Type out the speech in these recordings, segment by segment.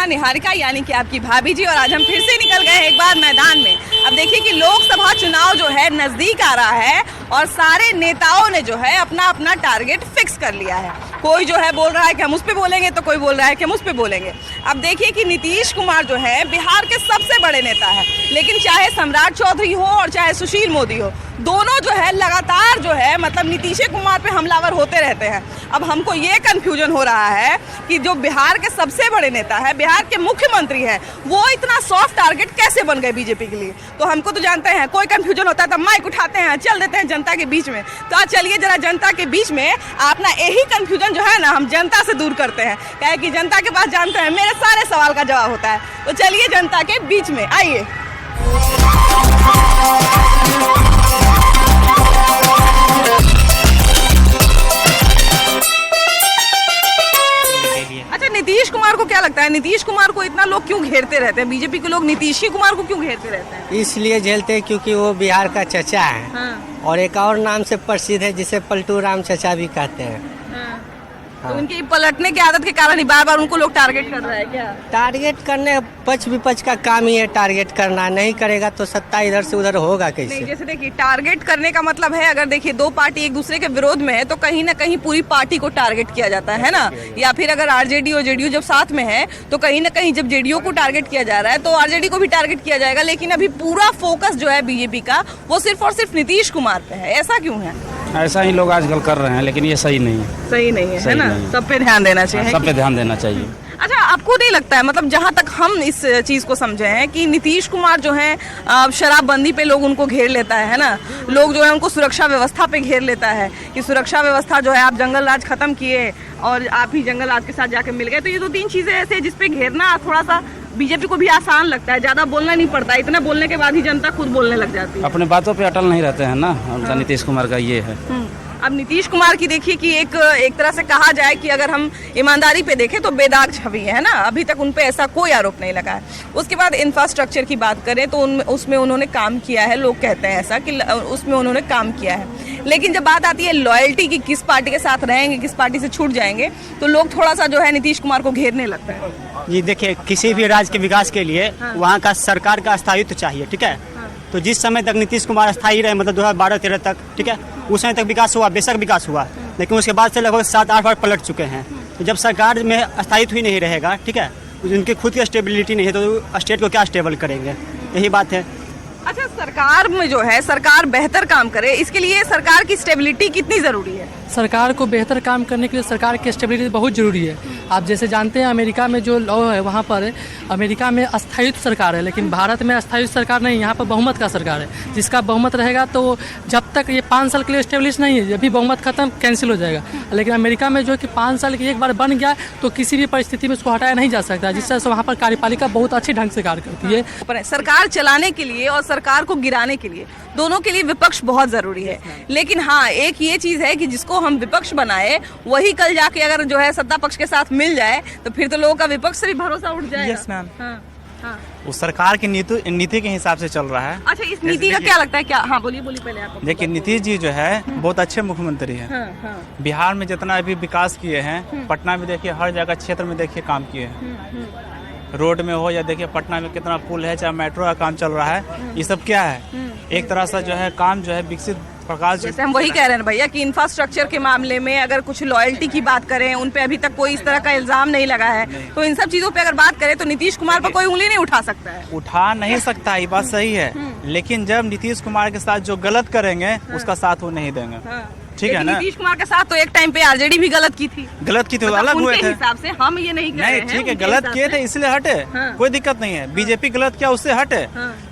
नेहा निहारिका यानी कि आपकी भाभी जी, और आज हम फिर से निकल गए एक बार मैदान में। अब देखिए कि लोकसभा चुनाव जो है नजदीक आ रहा है और सारे नेताओं ने जो है अपना अपना टारगेट फिक्स कर लिया है। कोई जो है बोल रहा है कि हम उस पे बोलेंगे, तो कोई बोल रहा है कि हम उस पे बोलेंगे। अब देखिए कि नीतीश कुमार जो है बिहार के सबसे बड़े नेता है, लेकिन चाहे सम्राट चौधरी हो और चाहे सुशील मोदी हो, दोनों जो है लगातार जो है मतलब नीतीश कुमार पे हमलावर होते रहते हैं। अब हमको ये कंफ्यूजन हो रहा है कि जो बिहार के सबसे बड़े नेता है, बिहार के मुख्यमंत्री हैं, वो इतना सॉफ्ट टारगेट कैसे बन गए बीजेपी के लिए। तो हमको तो जानते हैं कोई कंफ्यूजन होता है तो माइक उठाते हैं, चल देते हैं जनता के बीच में। तो आज चलिए जरा जनता के बीच में अपना यही कंफ्यूजन जो है ना हम जनता से दूर करते हैं, क्या है कि जनता के पास जानते हैं मेरे सारे सवाल का जवाब होता है। तो चलिए जनता के बीच में आइए। अच्छा, नीतीश कुमार को क्या लगता है, नीतीश कुमार को इतना लोग क्यों घेरते रहते हैं? बीजेपी के लोग नीतीश कुमार को क्यों घेरते रहते हैं? इसलिए झेलते हैं क्योंकि वो बिहार का चचा है। हाँ। और एक और नाम से प्रसिद्ध है जिसे पलटू राम चचा भी कहते हैं। तो उनकी पलटने की आदत के कारण ही बार बार उनको लोग टारगेट कर रहा है क्या? टारगेट करने पक्ष विपक्ष का काम ही है टारगेट करना, नहीं करेगा तो सत्ता इधर से उधर होगा कैसे? नहीं, जैसे देखिए टारगेट करने का मतलब है, अगर देखिए दो पार्टी एक दूसरे के विरोध में है तो कहीं ना कहीं पूरी पार्टी को टारगेट किया जाता है ना। या फिर अगर आरजेडी और जेडीयू जब साथ में है तो कहीं ना कहीं जब जेडीयू को टारगेट किया जा रहा है तो आरजेडी को भी टारगेट किया जाएगा। लेकिन अभी पूरा फोकस जो है बीजेपी का वो सिर्फ और सिर्फ नीतीश कुमार पे है। ऐसा क्यों है? ऐसा ही लोग आजकल कर रहे हैं, लेकिन ये सही नहीं है। सही नहीं है ना? सब पे ध्यान देना चाहिए। सब पे ध्यान देना चाहिए। अच्छा, आपको नहीं लगता है, मतलब जहाँ तक हम इस चीज को समझे हैं कि नीतीश कुमार जो है शराबबंदी पे लोग उनको घेर लेता है ना, लोग जो है उनको सुरक्षा व्यवस्था पे घेर लेता है कि सुरक्षा व्यवस्था जो है आप जंगल राज खत्म किए और आप ही जंगल राज के साथ जाके मिल गए। तो ये दो तीन चीजें ऐसे हैं जिसपे घेरना थोड़ा सा बीजेपी को भी आसान लगता है, ज्यादा बोलना नहीं पड़ता, इतना बोलने के बाद ही जनता खुद बोलने लग जाती है। अपने बातों पे अटल नहीं रहते हैं ना, उनका नीतीश कुमार का ये है। अब नीतीश कुमार की देखिए कि एक तरह से कहा जाए कि अगर हम ईमानदारी पे देखें तो बेदाग छवि है ना, अभी तक उन पे ऐसा कोई आरोप नहीं लगा है। उसके बाद इंफ्रास्ट्रक्चर की बात करें तो उसमें उन्होंने काम किया है, लोग कहते हैं ऐसा कि उसमें उन्होंने काम किया है। लेकिन जब बात आती है लॉयल्टी की, किस पार्टी के साथ रहेंगे, किस पार्टी से छूट जाएंगे, तो लोग थोड़ा सा जो है नीतीश कुमार को घेरने लगता है। ये देखिए, किसी भी राज्य के विकास के लिए वहाँ का सरकार का स्थायित्व चाहिए, ठीक है। तो जिस समय तक नीतीश कुमार स्थायी रहे, मतलब 2012-13 तक, ठीक है, उस समय तक विकास हुआ, बेशक विकास हुआ, लेकिन उसके बाद से लगभग 7-8 बार पलट चुके हैं। तो जब सरकार में स्थायित्व ही नहीं रहेगा, ठीक है, उनकी खुद की स्टेबिलिटी नहीं है तो स्टेट को क्या स्टेबल करेंगे, यही बात है। अच्छा, सरकार में जो है सरकार बेहतर काम करे, इसके लिए सरकार की स्टेबिलिटी कितनी जरूरी है? सरकार को बेहतर काम करने के लिए सरकार की स्टेबिलिटी बहुत ज़रूरी है। आप जैसे जानते हैं अमेरिका में जो लॉ है वहाँ पर अमेरिका में अस्थायित्व सरकार है, लेकिन भारत में अस्थायित्व सरकार नहीं, यहाँ पर बहुमत का सरकार है। जिसका बहुमत रहेगा तो जब तक ये 5 साल के लिए स्टेब्लिश नहीं है, जब भी बहुमत खत्म कैंसिल हो जाएगा। लेकिन अमेरिका में जो कि 5 साल की एक बार बन गया तो किसी भी परिस्थिति में उसको हटाया नहीं जा सकता, जिससे वहाँ पर कार्यपालिका बहुत अच्छी ढंग से कार्य करती है। सरकार चलाने के लिए और सरकार को गिराने के लिए दोनों के लिए विपक्ष बहुत जरूरी है। लेकिन हाँ, एक ये चीज है कि जिसको हम विपक्ष बनाए वही कल जाके अगर जो है सत्ता पक्ष के साथ मिल जाए तो फिर तो लोगों का विपक्ष से भी भरोसा उठ जाएगा। Yes ma'am. हाँ। वो सरकार की नीति के हिसाब से चल रहा है। अच्छा, इस नीति का क्या लगता है? क्या? हाँ, बोलिए पहले आप। देखिए, नीतीश जी जो है बहुत अच्छे मुख्यमंत्री हैं। बिहार में जितना अभी विकास किए हैं, पटना में देखिए, हर जगह क्षेत्र में देखिए काम किए हैं, रोड में हो या देखिए पटना में कितना पुल है, चाहे मेट्रो का काम चल रहा है। ये सब क्या है, एक तरह से जो है काम जो है विकसित प्रकार से। जैसे हम वही कह रहे हैं भैया कि इंफ्रास्ट्रक्चर के मामले में अगर कुछ लॉयल्टी की बात करें, उन पे अभी तक कोई इस तरह का इल्जाम नहीं लगा है, तो इन सब चीजों पे अगर बात करें तो नीतीश कुमार पर कोई उंगली नहीं उठा सकता है। उठा नहीं सकता, ये बात सही है, लेकिन जब नीतीश कुमार के साथ जो गलत करेंगे उसका साथ वो नहीं देंगे, ठीक है ना। नीतीश कुमार के साथ तो एक टाइम पे आरजेडी भी गलत की थी, मतलब अलग हुए थे। हिसाब से हम ये नहीं कह रहे हैं, ठीक है, गलत किए थे इसलिए हटे, कोई दिक्कत नहीं है। बीजेपी गलत किया उससे हटे,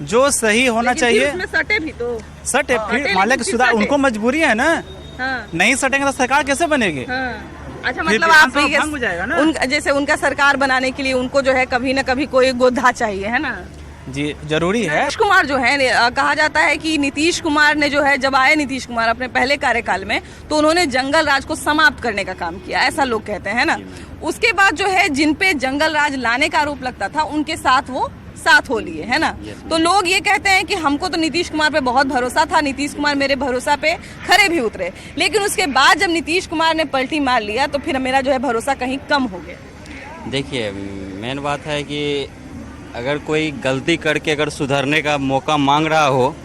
जो सही होना चाहिए सटे भी तो सटे, फिर मालिक सुधार, उनको मजबूरी है ना, नहीं सटेंगे तो सरकार कैसे बनेगी? अच्छा, मतलब आप भंग हो जाएगा ना। जैसे उनका सरकार बनाने के लिए उनको जो है कभी न कभी कोई गोधा चाहिए, है ना जी, जरूरी है। नीतीश कुमार जो है, कहा जाता है कि नीतीश कुमार ने जो है, जब आए नीतीश कुमार अपने पहले कार्यकाल में तो उन्होंने जंगल राज को समाप्त करने का काम किया, ऐसा लोग कहते हैं ना। उसके बाद जो है जिन पे जंगल राज लाने का आरोप लगता था उनके साथ वो साथ हो लिए, है ना। तो लोग ये कहते हैं कि हमको तो नीतीश कुमार पे बहुत भरोसा था, नीतीश कुमार मेरे भरोसा पे खरे भी उतरे, लेकिन उसके बाद जब नीतीश कुमार ने पलटी मार लिया तो फिर मेरा जो है भरोसा कहीं कम हो गया। देखिए, मेन बात है कि अगर कोई गलती करके अगर सुधरने का मौका मांग रहा हो,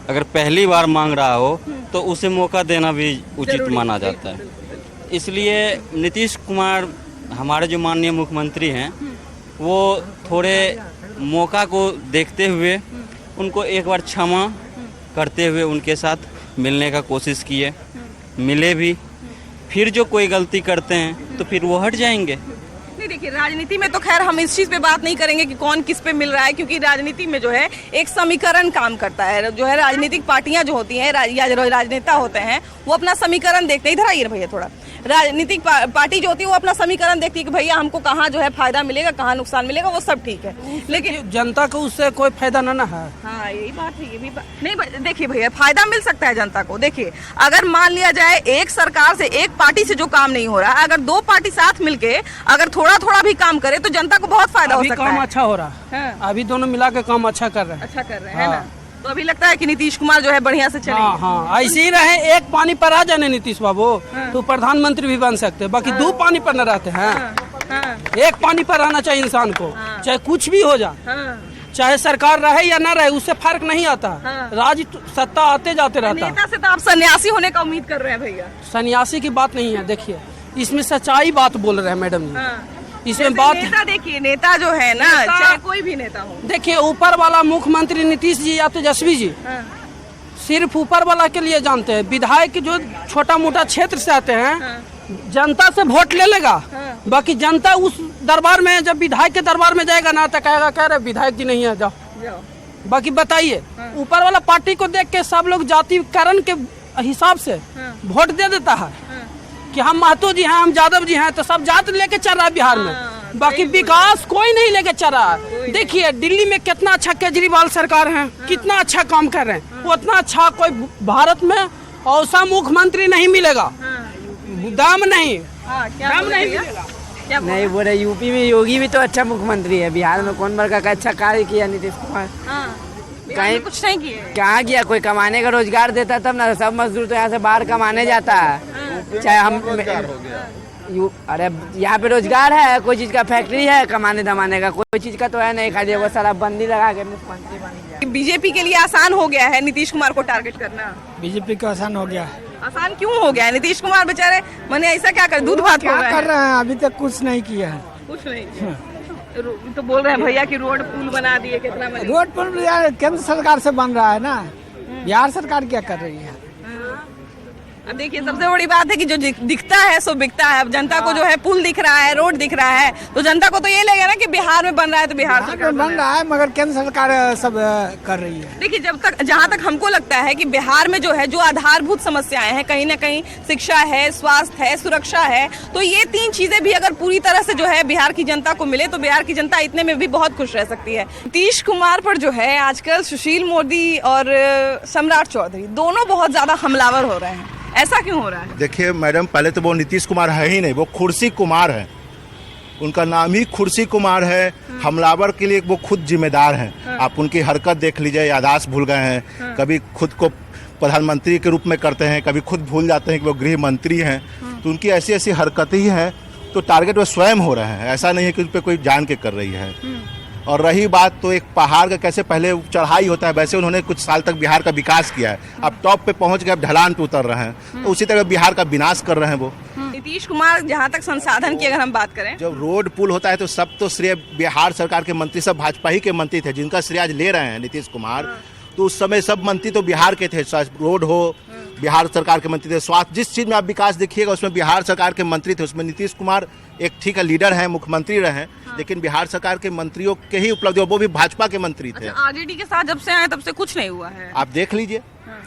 अगर पहली बार मांग रहा हो तो उसे मौका देना भी उचित माना जाता है। इसलिए नीतीश कुमार हमारे जो माननीय मुख्यमंत्री हैं वो थोड़े मौका को देखते हुए उनको एक बार क्षमा करते हुए उनके साथ मिलने का कोशिश किए, मिले भी। फिर जो कोई गलती करते हैं तो फिर वो हट जाएंगे। नहीं, देखिए राजनीति में तो खैर हम इस चीज पे बात नहीं करेंगे कि कौन किस पे मिल रहा है, क्योंकि राजनीति में जो है एक समीकरण काम करता है। जो है राजनीतिक पार्टियां जो होती हैं या जो राजनेता होते हैं वो अपना समीकरण देखते हैं। इधर आइए भैया थोड़ा। राजनीतिक पार्टी जो होती है वो अपना समीकरण देखती है कि भैया हमको कहाँ जो है फायदा मिलेगा, कहाँ नुकसान मिलेगा, वो सब ठीक है, लेकिन जनता को उससे कोई फायदा ना है। हाँ यही बात है, ये भी नहीं। देखिए भैया फायदा मिल सकता है जनता को। देखिए अगर मान लिया जाए एक सरकार से, एक पार्टी से जो काम नहीं हो रहा है, अगर दो पार्टी साथ मिलके अगर थोड़ा थोड़ा भी काम करे तो जनता को बहुत फायदा हो सकता है। काम अच्छा हो रहा है, अभी दोनों मिला के काम अच्छा कर रहे हैं। अच्छा कर रहे हैं ना, तो अभी लगता है कि नीतीश कुमार जो है बढ़िया से चलेंगे। हाँ, ऐसे ही रहे। एक पानी पर आ जाने नीतीश बाबू तो प्रधानमंत्री भी बन सकते हैं, बाकी दो पानी पर न रहते हैं। एक पानी पर रहना चाहिए इंसान को, चाहे कुछ भी हो जाए, चाहे सरकार रहे या ना रहे, उससे फर्क नहीं आता। राज सत्ता आते जाते रहता है। नेता से तो आप सन्यासी होने का उम्मीद कर रहे हैं भैया। सन्यासी की बात नहीं है। देखिए इसमें सच्चाई बात बोल रहे हैं मैडम जी। इसमें बात नेता, देखिए नेता जो है ना, चाहे कोई भी नेता हो, देखिए ऊपर वाला मुख्यमंत्री नीतीश जी या तेजस्वी जी सिर्फ ऊपर वाला के लिए जानते हैं। विधायक जो छोटा मोटा क्षेत्र से आते हैं जनता से वोट ले लेगा, बाकी जनता उस दरबार में, जब विधायक के दरबार में जाएगा ना तो कहेगा कह रहे विधायक जी नहीं है, जाओ। बाकी बताइए ऊपर वाला पार्टी को देख के सब लोग जातिकरण के हिसाब से वोट दे देता है कि हम महतो जी हैं, हम यादव जी हैं, तो सब जात लेके चल रहा है बिहार में। बाकी विकास कोई नहीं लेके चल रहा है। देखिए दिल्ली में कितना अच्छा केजरीवाल सरकार है, कितना अच्छा काम कर रहे हैं। उतना अच्छा कोई भारत में ऐसा मुख्यमंत्री नहीं मिलेगा। दाम नहीं, दाम नहीं मिलेगा। नहीं बोले यूपी में योगी भी तो अच्छा मुख्यमंत्री है, बिहार में कौन बड़का का अच्छा कार्य किया नीतीश कुमार? कहीं कुछ नहीं किए। कहाँ किया? कोई कमाने का रोजगार देता तब ना। सब मजदूर तो यहाँ से बाहर कमाने जाता है। चाहे हम अरे यहाँ पे रोजगार है, कोई चीज का फैक्ट्री है कमाने धमाने का, कोई चीज का तो है नहीं। खाली वो सारा बंदी लगा के मुख्यमंत्री बन गया। बीजेपी के लिए आसान हो गया है नीतीश कुमार को टारगेट करना। बीजेपी को आसान हो गया है। आसान क्यों हो गया है? नीतीश कुमार बेचारे मैंने ऐसा क्या कर दूध भात क्या कर रहे हैं? अभी तक कुछ नहीं किया है। कुछ नहीं तो बोल रहे हैं भैया कि रोड पुल बना दिए, कितना रोड पुल यार केंद्र सरकार से बन रहा है ना, बिहार सरकार क्या कर रही है? अब देखिए सबसे बड़ी बात है कि जो दिखता है सो बिकता है। अब जनता को जो है पुल दिख रहा है, रोड दिख रहा है, तो जनता को तो ये लगेगा ना कि बिहार में बन रहा है तो बिहार सरकार बन रहा है, मगर केंद्र सरकार सब कर रही है। देखिए जहाँ तक हमको लगता है कि बिहार में जो है जो आधारभूत समस्याएं हैं, कहीं ना कहीं शिक्षा है, स्वास्थ्य है, सुरक्षा है, तो ये तीन चीजें भी अगर पूरी तरह से जो है बिहार की जनता को मिले तो बिहार की जनता इतने में भी बहुत खुश रह सकती है। नीतीश कुमार पर जो है आजकल सुशील मोदी और सम्राट चौधरी दोनों बहुत ज्यादा हमलावर हो रहे हैं। ऐसा क्यों हो रहा है? देखिए मैडम, पहले तो वो नीतीश कुमार है ही नहीं, वो खुर्सी कुमार है। उनका नाम ही खुर्सी कुमार है। हमलावर के लिए वो खुद जिम्मेदार हैं। आप उनकी हरकत देख लीजिए, याददाश्त भूल गए हैं। कभी खुद को प्रधानमंत्री के रूप में करते हैं, कभी खुद भूल जाते हैं कि वो गृह मंत्री हैं। तो उनकी ऐसी ऐसी हरकतें ही हैं, तो टारगेट वो स्वयं हो रहे हैं। ऐसा नहीं है कि उस पर कोई जान के कर रही है। और रही बात तो एक पहाड़ का कैसे पहले चढ़ाई होता है, वैसे उन्होंने कुछ साल तक बिहार का विकास किया है। अब टॉप पे पहुंच गए, अब ढलान पे उतर रहे हैं, तो उसी तरह बिहार का विनाश कर रहे हैं वो। नीतीश कुमार जहाँ तक संसाधन की अगर हम बात करें, जब रोड पुल होता है तो सब तो श्रेय बिहार सरकार के मंत्री सब भाजपा ही के मंत्री थे, जिनका श्रेय आज ले रहे हैं नीतीश कुमार। तो उस समय सब मंत्री तो बिहार के थे। रोड हो, बिहार सरकार के मंत्री थे। स्वास्थ्य, जिस चीज़ में आप विकास देखिएगा उसमें बिहार सरकार के मंत्री थे। उसमें नीतीश कुमार एक ठीक है लीडर है, मुख्यमंत्री रहे, लेकिन बिहार सरकार के मंत्रियों के ही उपलब्धि, वो भी भाजपा के मंत्री थे। आरजेडी के साथ जब से आए तब से कुछ नहीं हुआ है। आप देख लीजिए,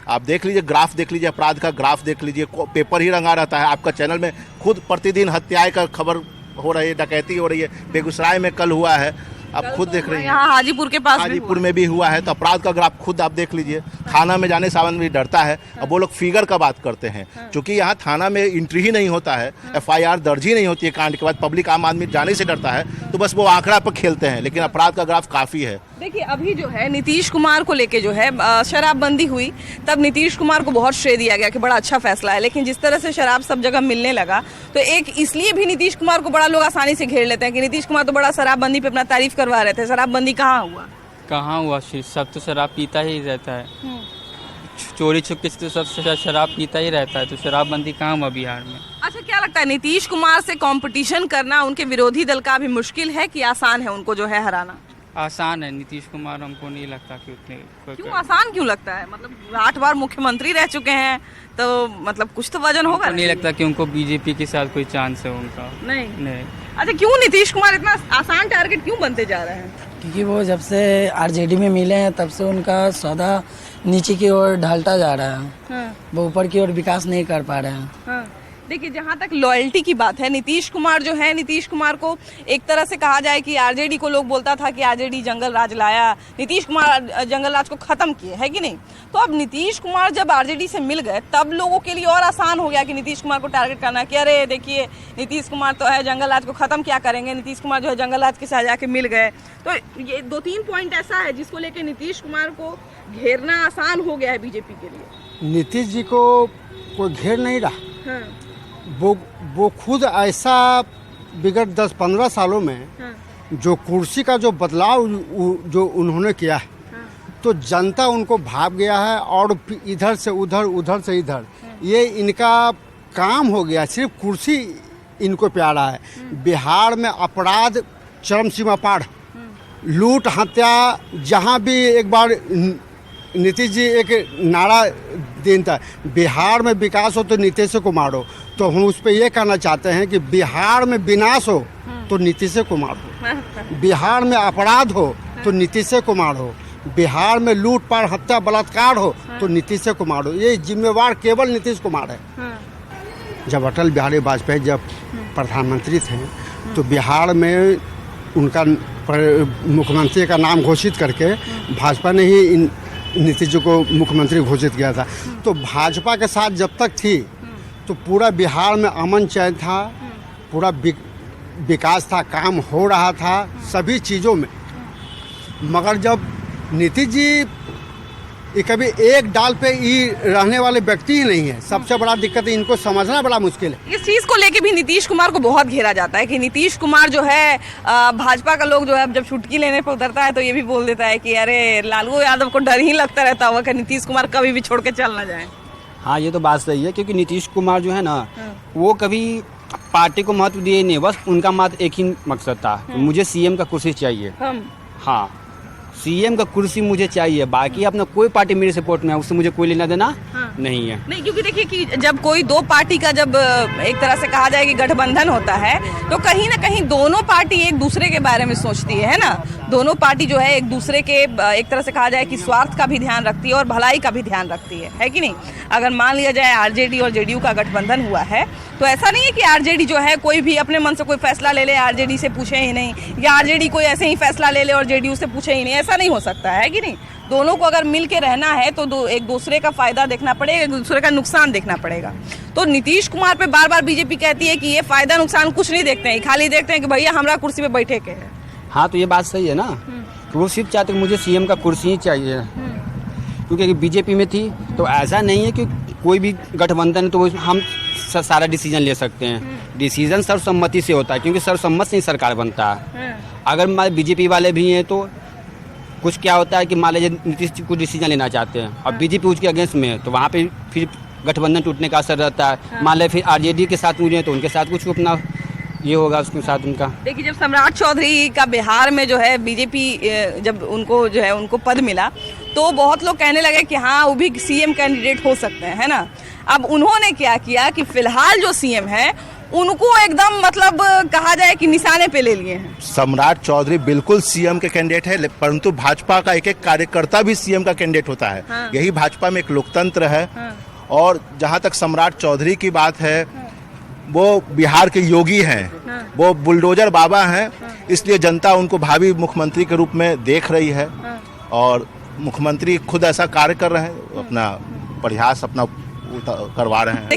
आप देख लीजिए, ग्राफ देख लीजिए, अपराध का ग्राफ देख लीजिए, पेपर ही रंगा रहता है। आपका चैनल में खुद प्रतिदिन हत्याएं का खबर हो रही है, डकैती हो रही है। बेगूसराय में कल हुआ है, आप खुद देख रही हैं। यहाँ हाजीपुर के पास हाजीपुर में भी हुआ है। तो अपराध का ग्राफ खुद आप देख लीजिए। थाना में जाने सावन भी डरता है। अब वो लोग फिगर का बात करते हैं, क्योंकि यहाँ थाना में एंट्री ही नहीं होता है, FIR दर्ज ही नहीं होती है कांड के बाद। पब्लिक आम आदमी जाने से डरता है, तो बस वो आंकड़ा पर खेलते हैं। लेकिन अपराध का ग्राफ काफ़ी है। देखिए अभी जो है नीतीश कुमार को लेके जो है शराबबंदी हुई, तब नीतीश कुमार को बहुत श्रेय दिया गया कि बड़ा अच्छा फैसला है, लेकिन जिस तरह से शराब सब जगह मिलने लगा तो एक इसलिए भी नीतीश कुमार को बड़ा लोग आसानी से घेर लेते हैं कि नीतीश कुमार तो बड़ा शराबबंदी पे अपना तारीफ करवा रहे थे। शराबबंदी कहाँ हुआ? कहाँ हुआ? सब तो शराब पीता ही रहता है, चोरी छुपके से तो सब शराब पीता ही रहता है, तो शराबबंदी कहाँ हुआ बिहार में? अच्छा, क्या लगता है नीतीश कुमार से कंपटीशन करना उनके विरोधी दल का अभी मुश्किल है कि आसान है उनको जो है हराना? आसान है। नीतीश कुमार हमको नहीं लगता कि उतने। क्यों आसान क्यों लगता है? मतलब 8 बार मुख्यमंत्री रह चुके हैं तो मतलब कुछ तो वजन होगा। नहीं लगता कि उनको बीजेपी के साथ कोई चांस है उनका। नहीं। अच्छा, क्यों नीतीश कुमार इतना आसान टारगेट क्यों बनते जा रहे हैं? क्योंकि वो जब से आरजेडी में मिले हैं तब से उनका सौदा नीचे की ओर ढलता जा रहा है। हाँ। वो ऊपर की ओर विकास नहीं कर पा रहे हैं। हाँ। देखिए, जहाँ तक लॉयल्टी की बात है, नीतीश कुमार जो है, नीतीश कुमार को एक तरह से कहा जाए कि आरजेडी को लोग बोलता था कि आरजेडी जंगल राज लाया, नीतीश कुमार जंगल राज को खत्म किए, है कि नहीं? तो अब नीतीश कुमार जब आरजेडी से मिल गए तब लोगों के लिए और आसान हो गया कि नीतीश कुमार को टारगेट करना कि अरे देखिए नीतीश कुमार तो है जंगल राज को खत्म क्या करेंगे, नीतीश कुमार जो है जंगल राज के साथ जाके मिल गए। तो ये 2-3 पॉइंट ऐसा है जिसको लेकर नीतीश कुमार को घेरना आसान हो गया है बीजेपी के लिए। नीतीश जी को कोई घेर नहीं रहा। हाँ। वो खुद ऐसा विगत 10-15 सालों में जो कुर्सी का जो बदलाव जो उन्होंने किया है, तो जनता उनको भाग गया है और इधर से उधर, उधर से इधर, ये इनका काम हो गया। सिर्फ कुर्सी इनको प्यारा है। बिहार में अपराध चरम सीमा पार, लूट हत्या, जहाँ भी एक बार नीतीश जी एक नारा देता है, बिहार में विकास हो तो नीतीश कुमार हो, तो हम उस पर यह कहना चाहते हैं कि बिहार में विनाश हो तो नीतीश कुमार हो, बिहार में अपराध हो तो नीतीश कुमार हो, बिहार में लूटपाट हत्या बलात्कार हो तो नीतीश कुमार हो। ये जिम्मेवार केवल नीतीश कुमार है। जब अटल बिहारी वाजपेयी जब प्रधानमंत्री थे तो बिहार में उनका मुख्यमंत्री का नाम घोषित करके भाजपा ने ही नीतीश जी को मुख्यमंत्री घोषित किया था। तो भाजपा के साथ जब तक थी तो पूरा बिहार में अमन चैन था, पूरा विकास था, काम हो रहा था सभी चीज़ों में। मगर जब नीतीश जी ये कभी एक डाल पे ही रहने वाले व्यक्ति ही नहीं है, सबसे बड़ा दिक्कत है, इनको समझना बड़ा मुश्किल है। इस चीज को लेके भी नीतीश कुमार को बहुत घेरा जाता है कि नीतीश कुमार जो है भाजपा का लोग जो है जब चुटकी लेने पे उतरता है तो ये भी बोल देता है कि अरे लालू यादव को डर ही लगता रहता होगा कि नीतीश कुमार कभी भी छोड़ के चल ना जाए। हाँ, ये तो बात सही है, क्योंकि नीतीश कुमार जो है ना, वो कभी पार्टी को महत्व दिए नहीं, बस उनका मात्र एक ही मकसद था, मुझे सीएम का कुर्सी चाहिए। हाँ, सीएम का कुर्सी मुझे चाहिए, बाकी अपना कोई पार्टी मेरे सपोर्ट में है उससे मुझे कोई लेना देना नहीं है। नहीं, क्योंकि देखिए कि जब कोई दो पार्टी का जब एक तरह से कहा जाए कि गठबंधन होता है तो कहीं ना कहीं दोनों पार्टी एक दूसरे के बारे में सोचती है ना। दोनों पार्टी जो है एक दूसरे के एक तरह से कहा जाए कि स्वार्थ का भी ध्यान रखती है और भलाई का भी ध्यान रखती है कि नहीं? अगर मान लिया जाए आरजेडी और जेडीयू का गठबंधन हुआ है तो ऐसा नहीं है कि आरजेडी जो है कोई भी अपने मन से कोई फैसला ले ले, आरजेडी से पूछे ही नहीं, या आरजेडी कोई ऐसे ही फैसला ले ले और जेडीयू से पूछे ही नहीं, ऐसा नहीं हो सकता है कि नहीं? दोनों को अगर मिल के रहना है तो एक दूसरे का फायदा देखना पड़ेगा, एक दूसरे का नुकसान देखना पड़ेगा। तो नीतीश कुमार पे बार बार बीजेपी कहती है कि ये फायदा नुकसान कुछ नहीं देखते हैं, खाली देखते हैं कि भैया हमारा कुर्सी पे बैठे के है। हाँ, तो ये बात सही है ना, तो वो सिर्फ चाहते मुझे सीएम का कुर्सी ही चाहिए, क्योंकि बीजेपी में थी तो ऐसा नहीं है कि कोई भी गठबंधन है तो हम सारा डिसीजन ले सकते हैं। डिसीजन सर्वसम्मति से होता है, क्योंकि सर्वसम्मति से ही सरकार बनता है। अगर बीजेपी वाले भी हैं तो कुछ क्या होता है कि मान लीजिए नीतीश जी कुछ डिसीजन लेना चाहते हैं और बीजेपी उसके अगेंस्ट में है तो वहाँ पे फिर गठबंधन टूटने का असर रहता है। मान लीजिए फिर आरजेडी के साथ मुझे तो उनके साथ कुछ अपना ये होगा उसके साथ उनका। देखिए, जब सम्राट चौधरी का बिहार में जो है बीजेपी जब उनको जो है उनको पद मिला तो बहुत लोग कहने लगे कि हाँ वो भी सीएम कैंडिडेट हो सकते हैं, है ना। अब उन्होंने क्या किया कि फिलहाल जो सीएम है उनको एकदम मतलब कहा जाए कि निशाने पे ले लिए हैं। सम्राट चौधरी बिल्कुल सीएम के कैंडिडेट है, परंतु भाजपा का एक एक कार्यकर्ता भी सीएम का कैंडिडेट होता है। हाँ। यही भाजपा में एक लोकतंत्र है। हाँ। और जहाँ तक सम्राट चौधरी की बात है, वो बिहार के योगी हैं। हाँ। वो बुलडोजर बाबा हैं। हाँ। इसलिए जनता उनको भावी मुख्यमंत्री के रूप में देख रही है। हाँ। और मुख्यमंत्री खुद ऐसा कार्य कर रहे हैं, अपना प्रयास अपना करवा रहे हैं।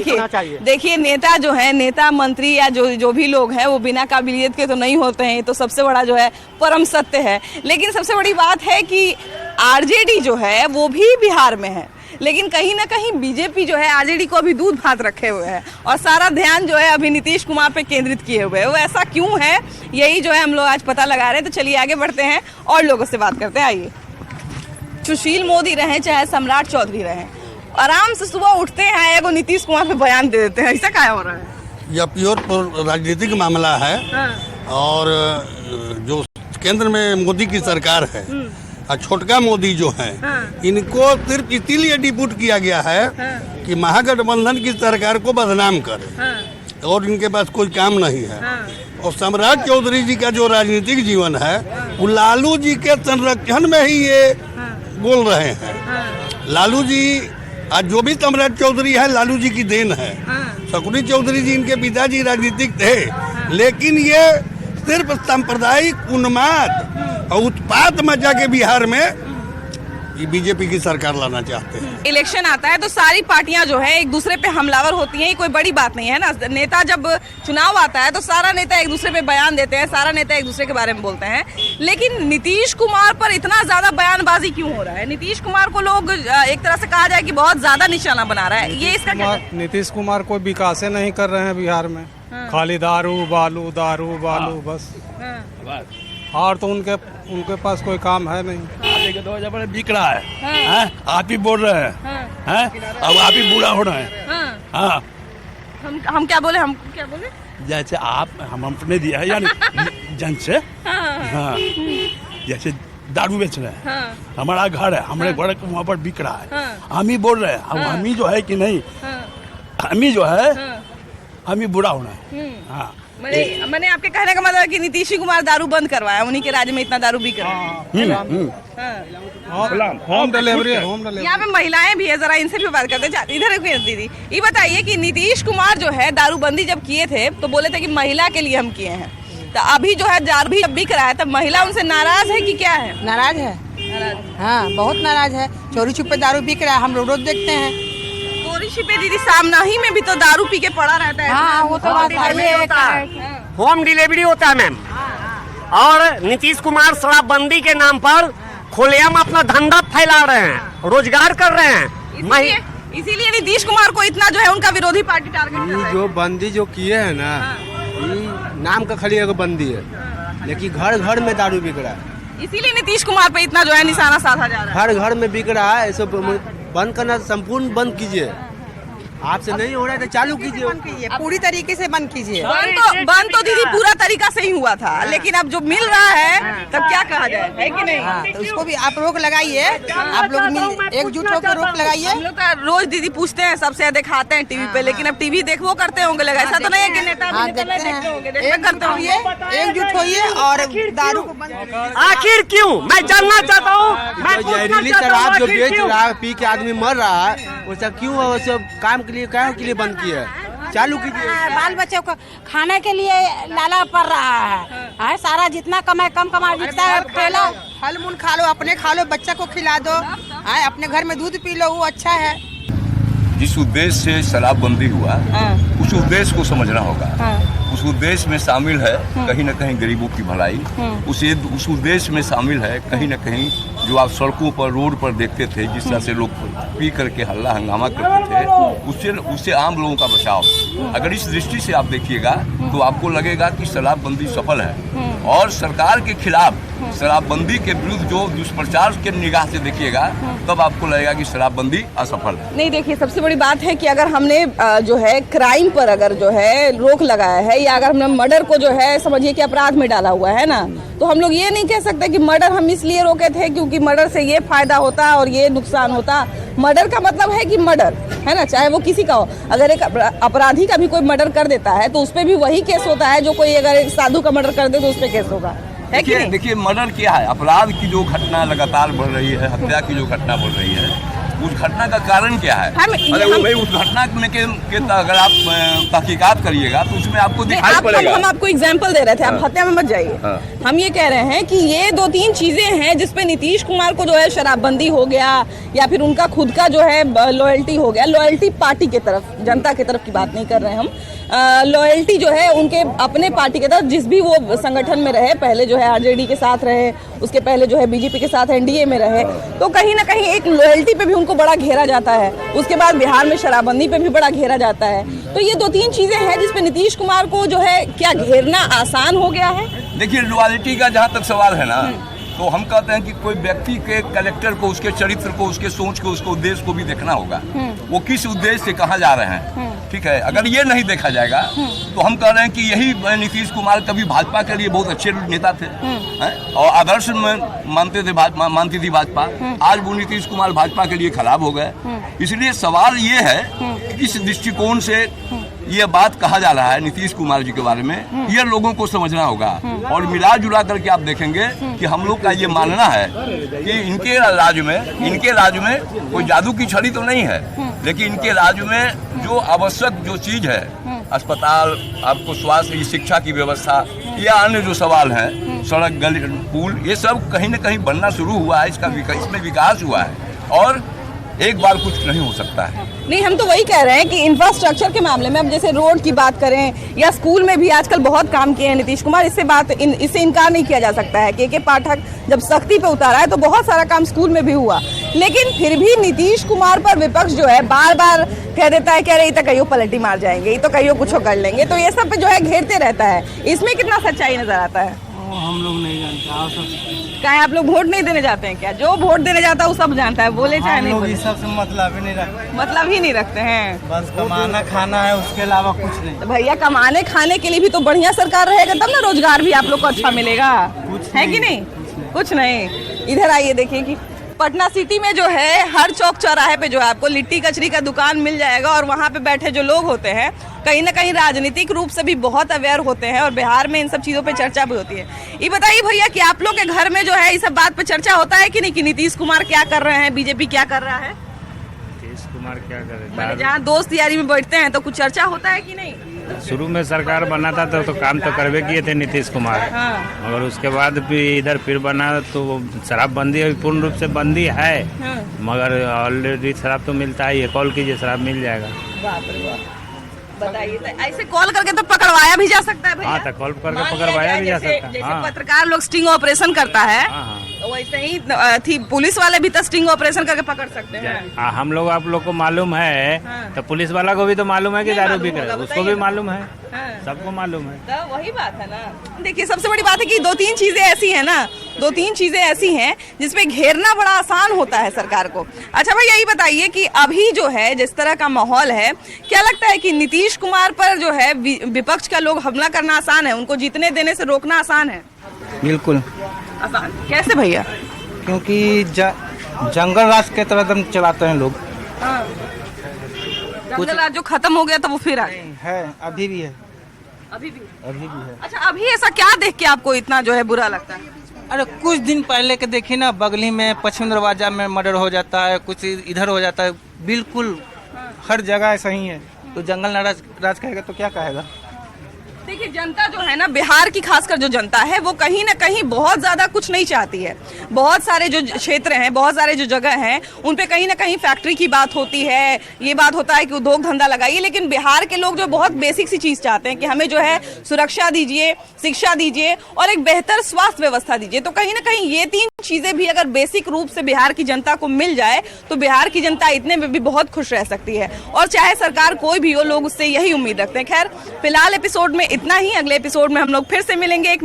देखिए नेता जो है, नेता मंत्री या जो भी लोग हैं वो बिना काबिलियत के तो नहीं होते हैं, तो सबसे बड़ा जो है परम सत्य है। लेकिन सबसे बड़ी बात है कि आरजेडी जो है वो भी बिहार में है, लेकिन कहीं ना कहीं बीजेपी जो है आरजेडी को अभी दूध भात रखे हुए है और सारा ध्यान जो है अभी नीतीश कुमार पे केंद्रित किए हुए है। वो ऐसा क्यों है, यही जो है हम लोग आज पता लगा रहे हैं। तो चलिए आगे बढ़ते हैं और लोगों से बात करते हैं। आइए, सुशील मोदी रहे चाहे सम्राट चौधरी रहे, आराम से सुबह उठते हैं एगो नीतीश कुमार पे बयान दे देते हैं, ऐसा क्या हो रहा है? यह प्योर राजनीतिक मामला है। और जो केंद्र में मोदी की सरकार है और छोटका मोदी जो है, इनको सिर्फ इसीलिए डिप्यूट किया गया है कि महागठबंधन की सरकार को बदनाम करे और इनके पास कोई काम नहीं है। और सम्राट चौधरी जी का जो राजनीतिक जीवन है वो लालू जी के संरक्षण में ही ये बोल रहे हैं। लालू जी, आज जो भी सम्राट चौधरी है लालू जी की देन है। शकुनी चौधरी जी इनके पिताजी राजनीतिक थे, लेकिन ये सिर्फ सांप्रदायिक उन्माद और उत्पात मचा के बिहार में ये बीजेपी की सरकार लाना चाहते हैं। इलेक्शन आता है तो सारी पार्टियां जो है एक दूसरे पे हमलावर होती हैं, ये कोई बड़ी बात नहीं है ना। नेता जब चुनाव आता है तो सारा नेता एक दूसरे पे बयान देते हैं, सारा नेता एक दूसरे के बारे में बोलते हैं। लेकिन नीतीश कुमार पर इतना ज्यादा बयानबाजी क्यों हो रहा है? नीतीश कुमार को लोग एक तरह से कहा जाए कि बहुत ज्यादा निशाना बना रहा है, ये इसका क्या? नीतीश कुमार कोई विकास नहीं कर रहे हैं बिहार में, खाली दारू बालू बस। और तो उनके पास कोई काम है नहीं। 2000 बड़े बिक रहा है, आप ही बोल रहे हैं, अब आप ही बूढ़ा हो रहे हैं। हाँ, हम क्या बोले, हम क्या बोले? जैसे आप हमने दिया है यानी जन से, हाँ, जैसे दारू बेच रहे हैं, हमारा घर है, हमारे घर के वहाँ पर बिक रहा है, हम ही बोल रहे हैं। अब हम ही जो है कि नहीं, हम ही जो है, हम ही बुरा होना है। हाँ, मैंने आपके कहने का मतलब है कि नीतीश कुमार दारू बंद करवाया, उन्हीं के राज्य में इतना दारू बिक रहा है। Home delivery. यहाँ पे महिलाएं भी है, जरा इनसे भी बात करते हैं। इधर दीदी, ये बताइए कि नीतीश कुमार जो है दारूबंदी जब किए थे तो बोले थे कि महिला के लिए हम किए हैं, तो अभी जो है दारू भी बिक रहा है, तब महिला उनसे नाराज है कि क्या है? नाराज है, हाँ बहुत नाराज है। चोरी छुपे दारू बिक रहा है, हम रोज देखते हैं। चोरी छिपे दीदी सामने में भी तो दारू पी के पड़ा रहता है। हाँ, वो तो बात है। होम डिलीवरी होता है मैम, और नीतीश कुमार शराबबंदी के नाम पर खुलेआम अपना धंधा फैला रहे हैं, रोजगार कर रहे हैं। इसीलिए नीतीश कुमार को इतना जो है उनका विरोधी पार्टी टारगेट कर रहा है। जो बंदी जो किए है ना, नाम का खाली एक बंदी है, लेकिन घर घर में दारू बिक रहा है। इसीलिए नीतीश कुमार पे इतना जो है निशाना साधा जा रहा है। हर घर में बिक रहा है, ऐसे बंद करना, संपूर्ण बंद कीजिए। आपसे नहीं हो रहा है तो चालू कीजिए, पूरी तरीके से बंद कीजिए। बंद तो दीदी पूरा तरीका से ही हुआ था, लेकिन अब जो मिल रहा है तब क्या कहा जाए, है कि नहीं? तो उसको भी आप रोक लगाइए, आप लोग एकजुट होकर रोक लगाइए। हम लोग रोज दीदी पूछते हैं, सबसे दिखाते हैं टीवी पे, लेकिन अब टीवी देखो करते होंगे लगा, ऐसा तो नहीं है कि नेता करते होंगे। एकजुट होइए और दारू को बंद। आखिर क्यों, मैं जानना चाहता हूँ। जहरीली शराब जो बेच रहा है, पी के आदमी मर रहा है, वैसा क्यों है? वैसे काम के लिए बंद किया है, चालू कीजिए। बाल बच्चों को खाने के लिए लाला पड़ रहा है, सारा जितना कमाए कम कमा बिकता है। ठेला फल मूल खा लो, अपने खा लो, बच्चा को खिला दो, अपने घर में दूध पी लो, वो अच्छा है। जिस उद्देश्य से शराबबंदी हुआ उस उद्देश्य को समझना होगा। उस उद्देश्य में शामिल है कहीं न कहीं गरीबों की भलाई, उस उद्देश्य में शामिल है कहीं न कहीं जो आप सड़कों पर रोड पर देखते थे, जिस तरह से लोग पी करके हल्ला हंगामा करते थे, उससे आम लोगों का बचाव। अगर इस दृष्टि से आप देखिएगा तो आपको लगेगा कि शराबबंदी सफल है, और सरकार के खिलाफ शराबबंदी के विरुद्ध जो दुष्प्रचार के निगाह से देखिएगा तब आपको लगेगा कि शराबबंदी असफल है। नहीं, देखिए सबसे बड़ी बात है कि अगर हमने जो है क्राइम पर अगर जो है रोक लगाया है, या अगर हमने मर्डर को जो है समझिए कि अपराध में डाला हुआ है ना, तो हम लोग ये नहीं कह सकते कि मर्डर हम इसलिए रोके थे क्योंकि मर्डर से ये फायदा होता और ये नुकसान होता। मर्डर का मतलब है कि मर्डर है ना, चाहे वो किसी का हो। अगर एक अपराधी का भी कोई मर्डर कर देता है तो उस पर भी वही केस होता है, जो कोई अगर एक साधु का मर्डर कर दे तो उस पर केस होगा। देखिए मर्डर क्या है? अपराध की जो घटना लगातार बढ़ रही है, हत्या की जो घटना बढ़ रही है, उस घटना का कारण क्या है? भाई उस घटना में के अगर आप तहकीकात करिएगा तो उसमें आपको दिखाई पड़ेगा। हम आपको एग्जांपल दे रहे थे, आप हत्या में मत जाइए। हम ये कह रहे हैं कि ये 2-3 चीजें हैं जिसपे नीतीश कुमार को जो है शराबबंदी हो गया या फिर उनका खुद का जो है लॉयल्टी हो गया, लॉयल्टी पार्टी की तरफ, जनता की तरफ की बात नहीं कर रहे हैं हम, लॉयल्टी जो है उनके अपने पार्टी के तरफ, जिस भी वो संगठन में रहे, पहले जो है आरजेडी के साथ रहे, उसके पहले जो है बीजेपी के साथ एनडीए में रहे, तो कहीं ना कहीं एक लॉयल्टी पे भी उनको बड़ा घेरा जाता है। उसके बाद बिहार में शराबबंदी पे भी बड़ा घेरा जाता है। तो ये 2-3 चीजें हैं जिसपे नीतीश कुमार को जो है क्या घेरना आसान हो गया है? देखिए, लॉयल्टी का जहाँ तक सवाल है ना, तो हम कहते हैं कि कोई व्यक्ति के कैरेक्टर को, उसके चरित्र को, उसके सोच को, उसके उद्देश्य को भी देखना होगा। वो किस उद्देश्य से कहाँ जा रहे हैं, ठीक है। अगर ये नहीं देखा जाएगा तो हम कह रहे हैं कि यही नीतीश कुमार कभी भाजपा के लिए बहुत अच्छे नेता थे और आदर्श मानती थी भाजपा। आज वो नीतीश कुमार भाजपा के लिए खराब हो गए। इसलिए सवाल ये है कि किस दृष्टिकोण से ये बात कहा जा रहा है नीतीश कुमार जी के बारे में, ये लोगों को समझना होगा। और मिला जुला करके आप देखेंगे कि हम लोग का ये मानना है कि इनके राज्य में कोई जादू की छड़ी तो नहीं है, लेकिन इनके राज्य में जो आवश्यक जो चीज है, अस्पताल, आपको स्वास्थ्य, शिक्षा की व्यवस्था या अन्य जो सवाल हैं, सड़क, गली, पुल, ये सब कहीं न कहीं बनना शुरू हुआ है। इसमें विकास हुआ है और एक बार कुछ नहीं हो सकता है। नहीं, हम तो वही कह रहे हैं कि इंफ्रास्ट्रक्चर के मामले में, अब जैसे रोड की बात करें या स्कूल में भी आजकल बहुत काम किए हैं नीतीश कुमार, इससे इनकार नहीं किया जा सकता है। के पाठक जब सख्ती पे उतारा है तो बहुत सारा काम स्कूल में भी हुआ, लेकिन फिर भी नीतीश कुमार पर विपक्ष जो है बार बार कह देता है, कह रहे तो कहियो पलटी मार जाएंगे, ये तो कहियो कुछ कर लेंगे, तो ये सब पे जो है घेरते रहता है। इसमें कितना सच्चाई नजर आता है? हम लोग नहीं जानते। क्या आप लोग वोट नहीं देने जाते हैं क्या? जो वोट देने जाता है वो सब जानता है, बोले चाहे नहीं बोले। सब से मतलब ही नहीं रखते हैं, बस कमाना खाना है, उसके अलावा कुछ नहीं। तो भैया, कमाने खाने के लिए भी तो बढ़िया सरकार रहेगा, तब ना रोजगार भी आप लोग को अच्छा मिलेगा, है कि नहीं? कुछ नहीं। इधर आइए, देखिए कि पटना सिटी में जो है हर चौक चौराहे पे जो है आपको लिट्टी कचरी का दुकान मिल जाएगा और वहाँ पे बैठे जो लोग होते हैं कहीं ना कहीं राजनीतिक रूप से भी बहुत अवेयर होते हैं और बिहार में इन सब चीज़ों पे चर्चा भी होती है। ये बताइए भैया कि आप लोग के घर में जो है इस सब बात पे चर्चा होता है कि नहीं, कि नीतीश कुमार क्या कर रहे हैं, बीजेपी क्या कर रहा है? नीतीश कुमार क्या कर रहे हैं? जहाँ दोस्त यारी में बैठते हैं तो कुछ चर्चा होता है कि नहीं? शुरू में सरकार बना था तो काम तो करवे किए थे नीतीश कुमार, मगर उसके बाद भी इधर फिर बना तो शराबबंदी पूर्ण रूप से बंदी है, मगर ऑलरेडी शराब तो मिलता है, ये कॉल कीजिए शराब मिल जाएगा। बाप रे बाप। बताइए, तो ऐसे कॉल करके तो पकड़वाया भी जा सकता है भैया? हाँ, तो कॉल करके पकड़वाया भी जा सकता है। जैसे पत्रकार लोग स्टिंग ऑपरेशन करता है, तो वैसे ही थी पुलिस वाले भी तो स्टिंग ऑपरेशन करके पकड़ सकते हैं। हम लोग, आप लोग को मालूम है, तो पुलिस वाला को भी तो मालूम है कि दारू बिक रहा है, उसको भी मालूम है, सबको मालूम है। तो वही बात है ना। देखिए, सबसे बड़ी बात है कि 2-3 चीजें ऐसी हैं जिसपे घेरना बड़ा आसान होता है सरकार को। अच्छा भाई, यही बताइए कि अभी जो है जिस तरह का माहौल है, क्या लगता है कि नीतीश कुमार पर जो है विपक्ष का लोग हमला करना आसान है, उनको जीतने देने से रोकना आसान है? बिल्कुल आसान। कैसे भैया? क्योंकि जंगल राज के तरह दम चलाते हैं लोग। जंगल राज जो खत्म हो गया तो वो फिर आ है, अभी भी है। अभी भी है। अच्छा, अभी ऐसा क्या देख के आपको इतना जो है बुरा लगता है? अरे कुछ दिन पहले के देखिए ना, बगली में पश्चिम दरवाजा में मर्डर हो जाता है, कुछ इधर हो जाता है, बिल्कुल हर जगह ऐसा ही है। तो जंगल राज कहेगा तो क्या कहेगा? देखिए, जनता जो है ना, बिहार की खासकर जो जनता है, वो कहीं ना कहीं बहुत ज्यादा कुछ नहीं चाहती है। बहुत सारे जो क्षेत्र हैं, बहुत सारे जो जगह हैं, उन पे कहीं ना कहीं फैक्ट्री की बात होती है, ये बात होता है कि उद्योग धंधा लगाइए, लेकिन बिहार के लोग जो बहुत बेसिक सी चीज चाहते हैं कि हमें जो है सुरक्षा दीजिए, शिक्षा दीजिए और एक बेहतर स्वास्थ्य व्यवस्था दीजिए। तो कहीं ना कहीं ये 3 चीजें भी अगर बेसिक रूप से बिहार की जनता को मिल जाए तो बिहार की जनता इतने में भी बहुत खुश रह सकती है। और चाहे सरकार कोई भी हो, लोग उससे यही उम्मीद रखते हैं। खैर, फिलहाल एपिसोड में इतना ही। अगले एपिसोड में हम लोग फिर से मिलेंगे एक